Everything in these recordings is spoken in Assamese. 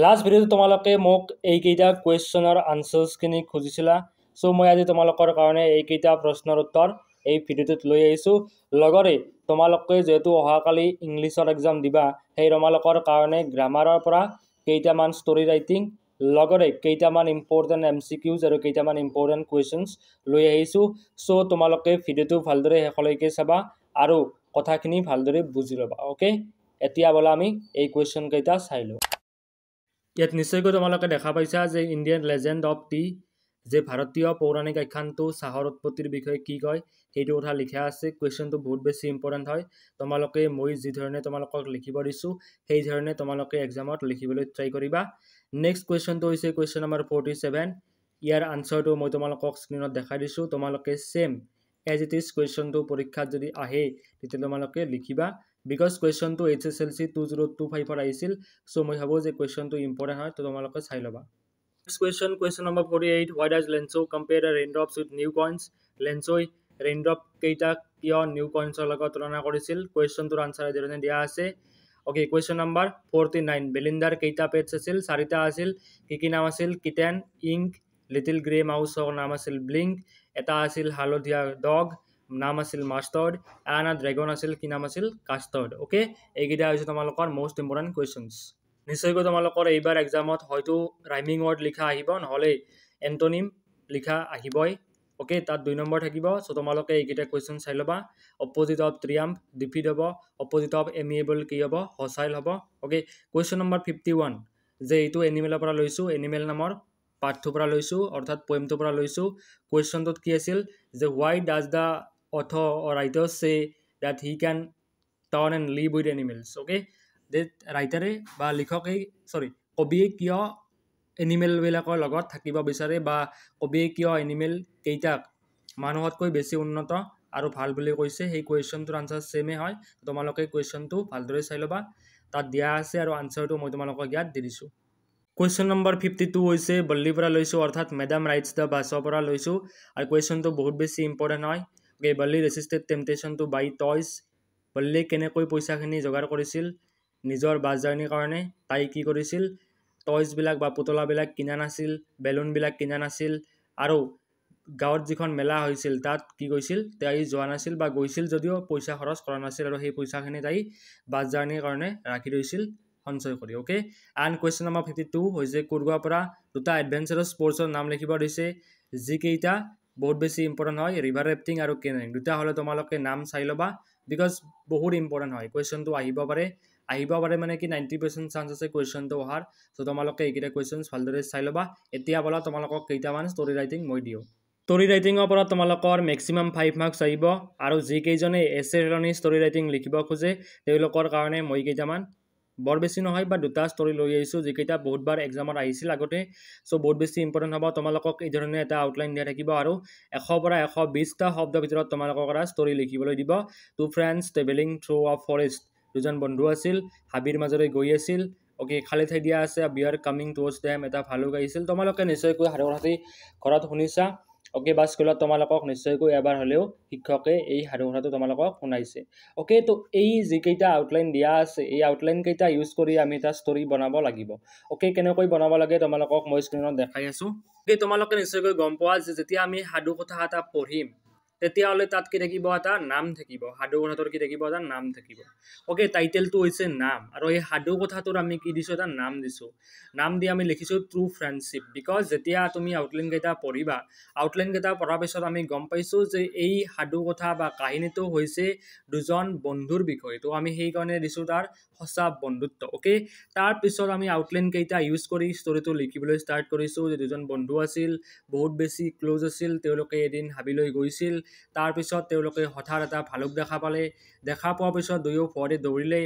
লাষ্ট ভিডিঅ'টো তোমালোকে মোক এইকেইটা কুৱেশ্যনৰ আনচাৰ্ছখিনি খুজিছিলা চ' মই আজি তোমালোকৰ কাৰণে এইকেইটা প্ৰশ্নৰ উত্তৰ এই ভিডিঅ'টোত লৈ আহিছোঁ লগতে তোমালোকে যেহেতু অহাকালি ইংলিছৰ এক্সাম দিবা সেই তোমালোকৰ কাৰণে গ্ৰামাৰৰ পৰা কেইটামান ষ্টৰি ৰাইটিং লগতে কেইটামান ইম্পৰ্টেণ্ট MCQs আৰু কেইটামান ইম্পৰ্টেণ্ট কুৱেশ্যনছ লৈ আহিছোঁ চ' তোমালোকে ভিডিঅ'টো ভালদৰে শেষলৈকে চাবা আৰু কথাখিনি ভালদৰে বুজি ল'বা অ'কে এতিয়া ব'লা আমি এই কুৱেশ্যন কেইটা চাই লওঁ ইয়াত নিশ্চয়কৈ তোমালোকে দেখা পাইছা যে ইণ্ডিয়ান লেজেণ্ড অফ টি যে ভাৰতীয় পৌৰাণিক আখ্যানটো চাহৰ উৎপত্তিৰ বিষয়ে কি কয় সেইটো কথা লিখা আছে কুৱেশ্যনটো বহুত বেছি ইম্পৰ্টেণ্ট হয় তোমালোকে মই যি ধৰণে তোমালোকক লিখিব দিছোঁ সেই ধৰণে তোমালোকে এক্সামত লিখিবলৈ ট্ৰাই কৰিবা নেক্সট কুৱেশ্যনটো হৈছে কুৱেশ্যন নম্বৰ 47 ইয়াৰ আনচাৰটো মই তোমালোকক স্ক্ৰীনত দেখাই দিছোঁ তোমালোকে সেম এজ ইট ইজ কুৱেশ্যনটো পৰীক্ষাত যদি আহে তেতিয়া তোমালোকে লিখিবা বিকজ কুৱেশ্যনটো HSLC 2025 আহিছিল চ' মই ভাবোঁ যে কুৱেশ্যনটো ইম্পৰ্টেণ্ট হয় তো তোমালোকে চাই ল'বা next question number 48 why does Lenso compare the raindrops with new coins লেন্সই ৰেইনড্ৰপ কেইটা কিয় নিউ কইন্সৰ লগত তুলনা কৰিছিল কুৱেশ্যনটোৰ আনচাৰ যেনে দিয়া আছে অ'কে কুৱেশ্যন নম্বৰ 49 বেলিন্দাৰ কেইটা পেটছ আছিল 4টা আছিল কি নাম আছিল কিটেন ইংক লিটিল গ্ৰে মাউচৰ নাম আছিল ব্লিংক এটা আছিল হালধীয়া ডগ নাম আছিল মাষ্টাৰ্ড এণ্ড ড্ৰেগন আছিল কি নাম আছিল কাষ্টাৰ্ড অ'কে এইকেইটা হৈছে তোমালোকৰ মোষ্ট ইম্পৰ্টেণ্ট কুৱেশ্যনছ নিশ্চয়কৈ তোমালোকৰ এইবাৰ এক্সামত হয়তো ৰাইমিং ৱৰ্ড লিখা আহিব নহ'লে এণ্টনিম লিখা আহিবই অ'কে তাত 2 নম্বৰ থাকিব চ' তোমালোকে এইকেইটা কুৱেশ্যন চাই ল'বা অপজিট অফ ট্ৰিয়াম্ফ ডিফিট হ'ব অপজিট অফ এমিয়েবল কি হ'ব হচাইল হ'ব অ'কে কুৱেশ্যন নম্বৰ 51 যে এইটো এনিমেলৰ পৰা লৈছোঁ এনিমেল নামৰ পাঠটোৰ পৰা লৈছোঁ অৰ্থাৎ পয়েমটোৰ পৰা লৈছোঁ কুৱেশ্যনটোত কি আছিল যে why does the author or writer say that he can turn and live with animals okay যে ৰাইটাৰে বা লিখকে কবিয়ে কিয় এনিমেলবিলাকৰ লগত থাকিব বিচাৰে বা কবিয়ে কিয় এনিমেল কেইটাক মানুহতকৈ বেছি উন্নত আৰু ভাল বুলি কৈছে সেই কুৱেশ্যনটোৰ আনচাৰ সেমে হয় তোমালোকে কুৱেশ্যনটো ভালদৰে চাই ল'বা তাত দিয়া আছে আৰু আনচাৰটো মই তোমালোকক ইয়াত দি দিছোঁ কুৱেশ্যন নম্বৰ 52 হৈছে বল্লীৰ পৰা লৈছোঁ অৰ্থাৎ মেডাম ৰাইটছ দ্য বাছৰ পৰা লৈছোঁ আৰু কুৱেশ্যনটো বহুত বেছি ইম্পৰ্টেণ্ট হয় বল্লী ৰেচিষ্টেড টেম্পটেশ্যন টু বাই টয়ছ বল্লীয়ে কেনেকৈ পইচাখিনি যোগাৰ কৰিছিল নিজৰ বাছ জাৰ্ণিৰ কাৰণে তাই কি কৰিছিল টয়ছবিলাক বা পুতলাবিলাক কিনা নাছিল বেলুনবিলাক কিনা নাছিল আৰু গাঁৱত যিখন মেলা হৈছিল তাত কি কৈছিল তাই যোৱা নাছিল বা গৈছিল যদিও পইচা খৰচ কৰা নাছিল আৰু সেই পইচাখিনি তাই বাছ জাৰ্ণিৰ কাৰণে ৰাখি থৈছিল সঞ্চয় কৰি অ'কে এণ্ড কুৱেশ্যন নম্বৰ 52 হৈছে কুৰ্গৰ পৰা দুটা এডভেঞ্চাৰাছ স্পৰ্টছৰ নাম লিখিব দিছে যিকেইটা বহুত বেছি ইম্পৰ্টেণ্ট হয় ৰিভাৰ ৰেফটিং আৰু কেনিং দুটা হ'লে তোমালোকে নাম চাই ল'বা বিকজ বহুত ইম্পৰ্টেণ্ট হয় কুৱেশ্যনটো আহিব পাৰে মানে কি 90% চান্স আছে কুৱেশ্যনটো অহাৰ চ' তোমালোকে এইকেইটা কুৱেশ্যনছ ভালদৰে চাই ল'বা এতিয়া বলা তোমালোকক কেইটামান ষ্টৰি ৰাইটিং মই দিওঁ ষ্টৰি ৰাইটিঙৰ পৰা তোমালোকৰ মেক্সিমাম 5 মাৰ্কছ আহিব আৰু যিকেইজনে এছে ৰণি ষ্টৰি ৰাইটিং লিখিব খোজে তেওঁলোকৰ কাৰণে মই কেইটামান বৰ বেছি নহয় বা দুটা ষ্টৰি লৈ আহিছোঁ যিকেইটা বহুতবাৰ এক্সামত আহিছিল আগতে চ' বহুত বেছি ইম্পৰ্টেণ্ট হ'ব তোমালোকক এই ধৰণে এটা আউটলাইন দিয়া থাকিব আৰু 100 পৰা 120টা শব্দৰ ভিতৰত তোমালোকৰ এটা ষ্টৰি লিখিবলৈ দিব টু ফ্ৰেণ্ডছ ট্ৰেভেলিং থ্ৰু আ ফৰেষ্ট দুজন বন্ধু আছিল হাবিৰ মাজৰে গৈ আছিল অ'কে খালী ঠাই দিয়া আছে we are coming towards them এটা ভালুক আহিছিল তোমালোকে নিশ্চয়কৈ সাধুকথাটি ঘৰত শুনিছা অ'কে বা স্কুলত তোমালোকক নিশ্চয়কৈ এবাৰ হ'লেও শিক্ষকে এই সাধুকথাটো তোমালোকক শুনাইছে অ'কে তো এই যিকেইটা আউটলাইন দিয়া আছে এই আউটলাইন কেইটা ইউজ কৰি আমি এটা ষ্টৰি বনাব লাগিব অ'কে কেনেকৈ বনাব লাগে তোমালোকক মই স্ক্ৰীনত দেখাই আছোঁ অ'কে তোমালোকে নিশ্চয়কৈ গম পোৱা যে যেতিয়া আমি সাধুকথা এটা পঢ়িম তেতিয়াহ'লে তাত কি থাকিব এটা নাম থাকিব সাধুকথাটোৰ কি থাকিব এটা নাম থাকিব অ'কে টাইটেলটো হৈছে নাম আৰু এই সাধুকথাটোৰ আমি কি দিছোঁ এটা নাম দিছোঁ নাম দি আমি লিখিছোঁ ট্ৰু ফ্ৰেণ্ডশ্বিপ বিকজ যেতিয়া তুমি আউটলাইন কেইটা পঢ়িবা আউটলাইন কেইটা পঢ়াৰ পিছত আমি গম পাইছোঁ যে এই সাধুকথা বা কাহিনীটো হৈছে দুজন বন্ধুৰ বিষয়ে তো আমি সেইকাৰণে দিছোঁ তাৰ সঁচা বন্ধুত্ব অ'কে তাৰপিছত আমি আউটলাইন কেইটা ইউজ কৰি ষ্টৰিটো লিখিবলৈ ষ্টাৰ্ট কৰিছোঁ যে দুজন বন্ধু আছিল বহুত বেছি ক্ল'জ আছিল তেওঁলোকে এদিন হাবিলৈ গৈছিল তাৰপিছত তেওঁলোকে হঠাৎ এটা ভালুক দেখা পোৱাৰ পিছত দুয়ো ভয়তে দৌৰিলে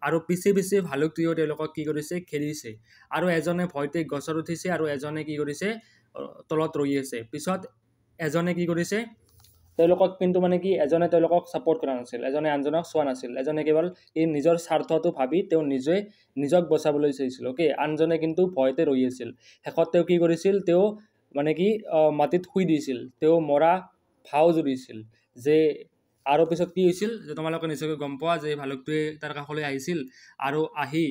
আৰু পিছে ভালুকটোৱেও তেওঁলোকক কি কৰিছে খেলিছে আৰু এজনে ভয়তে গছত উঠিছে আৰু এজনে কি কৰিছে তলত ৰৈ আছে পিছত এজনে কি কৰিছে তেওঁলোকক কিন্তু মানে কি এজনে তেওঁলোকক ছাপোৰ্ট কৰা নাছিল এজনে আনজনক চোৱা নাছিল এজনে কেৱল এই নিজৰ স্বাৰ্থটো ভাবি তেওঁ নিজক বচাবলৈ চাইছিল অ'কে আনজনে কিন্তু ভয়তে ৰৈ আছিল শেষত তেওঁ কি কৰিছিল তেওঁ মানে কি মাটিত শুই দিছিল তেওঁ মৰা ভাও জুৰিছিল যে আৰু পিছত কি হৈছিল যে তোমালোকে নিশ্চয়কৈ গম পোৱা যে ভালুকটোৱে তাৰ কাষলৈ আহিছিল আৰু আহি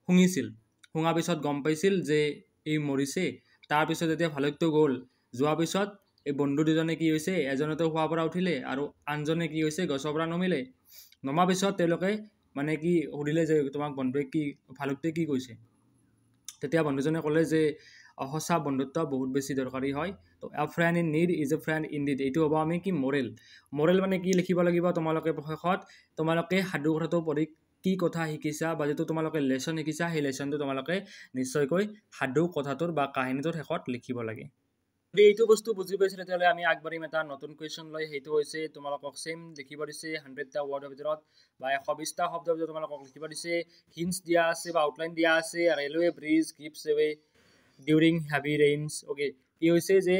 শুঙিছিল শুঙা পিছত গম পাইছিল যে এই মৰিছে তাৰপিছত যেতিয়া ভালুকটো গ'ল যোৱাৰ পিছত এই বন্ধু দুজনে কি হৈছে এজনেতো শোৱাৰ পৰা উঠিলে আৰু আনজনে কি হৈছে গছৰ পৰা নমিলে নমাৰ পিছত তেওঁলোকে মানে কি সুধিলে যে তোমাক বন্ধুৱে কি ভালুকটোৱে কি কৈছে তেতিয়া বন্ধুজনে ক'লে যে সঁচা বন্ধুত্ব বহুত বেছি দৰকাৰী হয় তো আ friend in need is a friend in deed এইটো হ'ব আমি কি মৰেল মানে কি লিখিব লাগিব তোমালোকে শেষত তোমালোকে সাধু কথাটো পঢ়ি কি কথা শিকিছা বা যেটো তোমালোকে লেসন শিকিছা সেই লেসনটো তোমালোকে নিশ্চয়কৈ সাধু কথাটোৰ বা কাহিনীটোৰ শেষত লিখিব লাগে যদি এইটো বস্তু বুজি পাইছে তেতিয়াহ'লে আমি আগবাঢ়িম এটা নতুন কুৱেশ্যন লৈ সেইটো হৈছে তোমালোকক সেম লিখিব দিছে 100টা ৱৰ্ডৰ ভিতৰত বা 120টা শব্দৰ ভিতৰত তোমালোকক লিখিব দিছে হিন্টস দিয়া আছে বা আউটলাইন দিয়া আছে railway bridge gives away during heavy rains okay কি হৈছে যে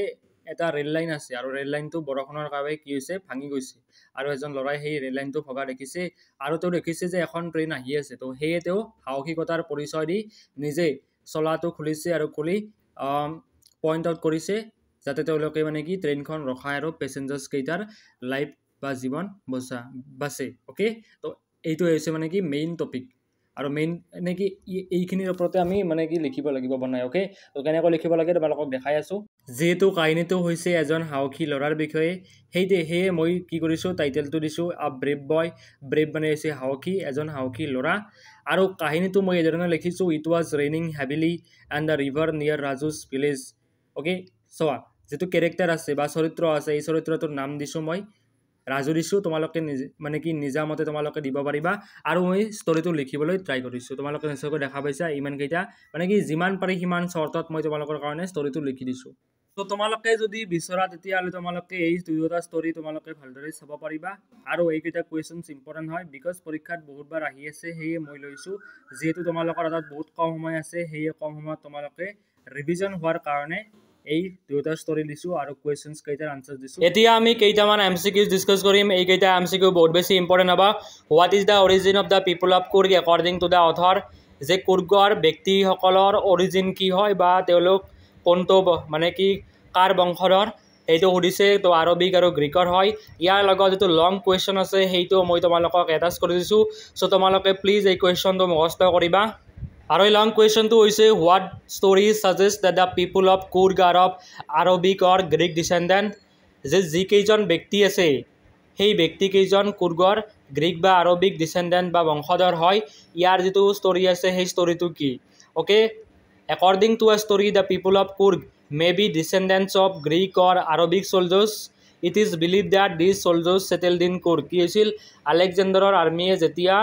এটা ৰেল লাইন আছে আৰু ৰেল লাইনটো বৰষুণৰ কাৰণে কি হৈছে ভাঙি গৈছে আৰু এজন ল'ৰাই সেই ৰেল লাইনটো ভগা দেখিছে আৰু তেওঁ দেখিছে যে এখন ট্ৰেইন আহি আছে তো সেয়ে তেওঁ সাহসিকতাৰ পৰিচয় দি নিজে চলাটো খুলিছে আৰু খুলি পইণ্ট আউট কৰিছে যাতে তেওঁলোকে মানে কি ট্ৰেইনখন ৰখায় আৰু পেছেঞ্জাৰ্ছ কেইটাৰ লাইফ বা জীৱন বাচে ওকে তো এইটো হৈছে মানে কি মেইন টপিক আৰু মেইন মানে কি এইখিনিৰ ওপৰতে আমি মানে কি লিখিব লাগিব বনাই ওকে তো কেনেকৈ লিখিব লাগে তোমালোকক দেখাই আছো যেহেতু কাহিনীটো হৈছে এজন সাহসী ল'ৰাৰ বিষয়ে সেয়ে মই কি কৰিছোঁ টাইটেলটো দিছোঁ আ ব্ৰেভ বয় ব্ৰেভ মানে হৈছে সাহসী এজন সাহসী ল'ৰা আৰু কাহিনীটো মই এধৰণে লিখিছোঁ it was raining heavily and the river নিয়াৰ ৰাজুছ ভিলেজ ওকে চোৱা যেটো কেৰেক্টাৰ আছে বা চৰিত্ৰ আছে এই চৰিত্ৰটোৰ নাম দিছোঁ মই ৰাজু দিছোঁ তোমালোকে মানে কি নিজা মতে তোমালোকে দিব পাৰিবা আৰু মই ষ্টৰিটো লিখিবলৈ ট্ৰাই কৰিছোঁ তোমালোকে নিশ্চয়কৈ দেখা পাইছা ইমান কেইটা মানে কি যিমান পাৰি সিমান শৰ্টত মই তোমালোকৰ কাৰণে ষ্টৰিটো লিখি দিছোঁ তো তোমালোকে যদি বিচৰা তেতিয়াহ'লে তোমালোকে এই দুয়োটা ষ্টৰি তোমালোকে ভালদৰে চাব পাৰিবা আৰু এইকেইটা কুৱেশ্যনছ ইম্পৰ্টেণ্ট হয় বিকজ পৰীক্ষাত বহুতবাৰ আহি আছে সেয়ে মই লৈছোঁ যেহেতু তোমালোকৰ হাতত বহুত কম সময় আছে সেয়ে কম সময়ত তোমালোকে ৰিভিজন হোৱাৰ কাৰণে এই দুটা ষ্টৰি দিছো আৰু কোৱেশ্চনছ কেইটাৰ আনসাৰ দিছো এতিয়া আমি কেইটামান এমসিকিউজ ডিসকাস কৰিম এই কেইটা এমসিকিউ বহুত বেছি ইম্পৰ্টেন্ট হ'ব what is the origin of the people of Coorg according to the author যে কুৰ্গৰ ব্যক্তিসকলৰ অৰিজিন কি হয় বা তেওঁলোক কোনটো মানে কি কাৰ বংশধৰ এইটো সুধিছে তো আৰবিক আৰু গ্ৰীকৰ হয় ইয়াৰ লগত যেটো লং কুৱেশ্চন আছে সেইটো মই তোমালোকক এটাচ কৰি দিছো সো তোমালোকে প্লিজ এই কুৱেশ্চনটো মুখস্থ কৰিবা আৰু এই লং কুৱেশ্চনটো হৈছে what story suggest that the people of Coorg or of Arabic or Greek descendant যে যিকেইজন ব্যক্তি আছে সেই ব্যক্তিকেইজন কুৰ্গৰ গ্ৰীক বা আৰবিক ডিসেন্ডেন্ট বা বংশধৰ হয় ইয়াৰ যেটো ষ্টৰি আছে সেই ষ্টৰিটো কি okay according to a story the people of Kurg may be descendants of Greek or Arabic soldiers it is believed that these soldiers settled in Kurg কি হৈছিল আলেকজাণ্ডাৰৰ আৰ্মিয়ে যেতিয়া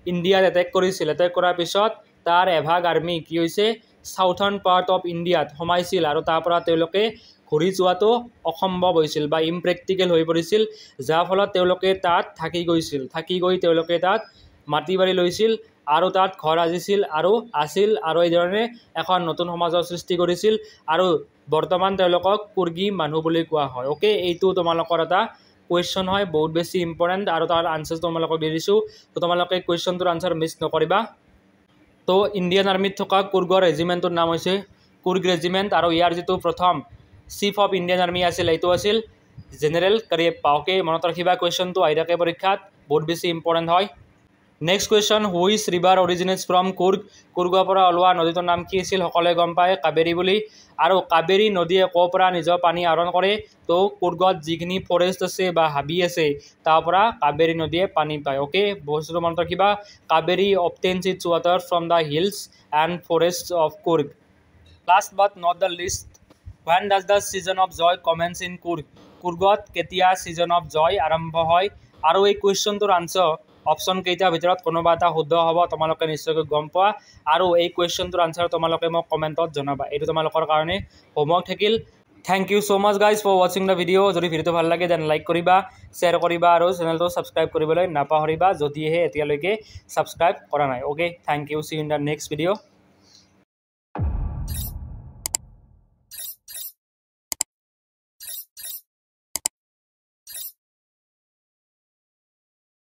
ইণ্ডিয়াত এটেক কৰিছিল এটেক কৰাৰ পিছত তাৰ এভাগ আৰ্মি কি হৈছে সাউথাৰ্ণ পাৰ্ট অফ ইণ্ডিয়াত সোমাইছিল আৰু তাৰ পৰা তেওঁলোকে ঘূৰি যোৱাটো অসম্ভৱ হৈছিল বা ইম্প্ৰেক্টিকেল হৈ পৰিছিল যাৰ ফলত তেওঁলোকে তাত থাকি গৈ তেওঁলোকে তাত মাটি বাৰী লৈছিল আৰু তাত ঘৰ আজিছিল আৰু এই ধৰণে এখন নতুন সমাজৰ সৃষ্টি কৰিছিল আৰু বৰ্তমান তেওঁলোকক কুৰ্গী মানুহ বুলি কোৱা হয় ওকে এইটো তোমালোকৰ এটা কুৱেশ্চন হয় বহুত বেছি ইম্পৰ্টেন্ট আৰু তাৰ আনসাৰ তোমালোকক দি দিছো তো তোমালোকে কুৱেশ্চনটোৰ আনসাৰ মিছ নকৰিবা তো ইণ্ডিয়ান আৰ্মিত থকা কুৰ্গৰ ৰেজিমেণ্টৰ নাম হৈছে কুৰ্গ ৰেজিমেণ্ট আৰু ইয়াৰ যেটো প্ৰথম চিফ অফ ইণ্ডিয়ান আৰ্মি আছিল এইটো আছিল জেনেৰেল কাৰিয়েপ্পা ওকে মনত ৰাখিবা কুৱেশ্চনটো আহি থাকে পৰীক্ষাত বহুত বেছি ইম্পৰ্টেন্ট হয় next question which river originates from কুৰ্গৰ পৰা ওলোৱা নদীটোৰ নাম কি আছিল সকলোৱে গম পায় কাবেৰী বুলি আৰু কাবেৰী নদীয়ে ক'ৰ পৰা নিজৰ পানী আহৰণ কৰে তো কুৰ্গত যিখিনি ফৰেষ্ট আছে বা হাবি আছে তাৰ পৰা কাবেৰী নদীয়ে পানী পায় ওকে বস্তুটো মনত ৰাখিবা Kaveri obtains its water from the hills and forests of Kurg last but not the least when does the season of joy commence in Kurg কুৰ্গত কেতিয়া season of joy আৰম্ভ হয় আৰু এই কুৱেশ্চনটোৰ আনসাৰ অপশন কেইটাৰ ভিতৰত কোনোবা এটা শুদ্ধ হ'ব তোমালোকে নিশ্চয়কৈ গম পোৱা আৰু এই কুৱেশ্চনটোৰ আনসাৰ তোমালোকে মোক কমেন্টত জনাবা এইটো তোমালোকৰ কাৰণে হোমৱৰ্ক থাকিল thank you so much guys for watching the video যদি ভিডিওটো ভাল লাগে দেন লাইক কৰিবা শ্বেয়াৰ কৰিবা আৰু চেনেলটো সাবস্ক্ৰাইব কৰিবলৈ নাপাহৰিবা যদিহে এতিয়ালৈকে সাবস্ক্ৰাইব কৰা নাই okay thank you see in the next video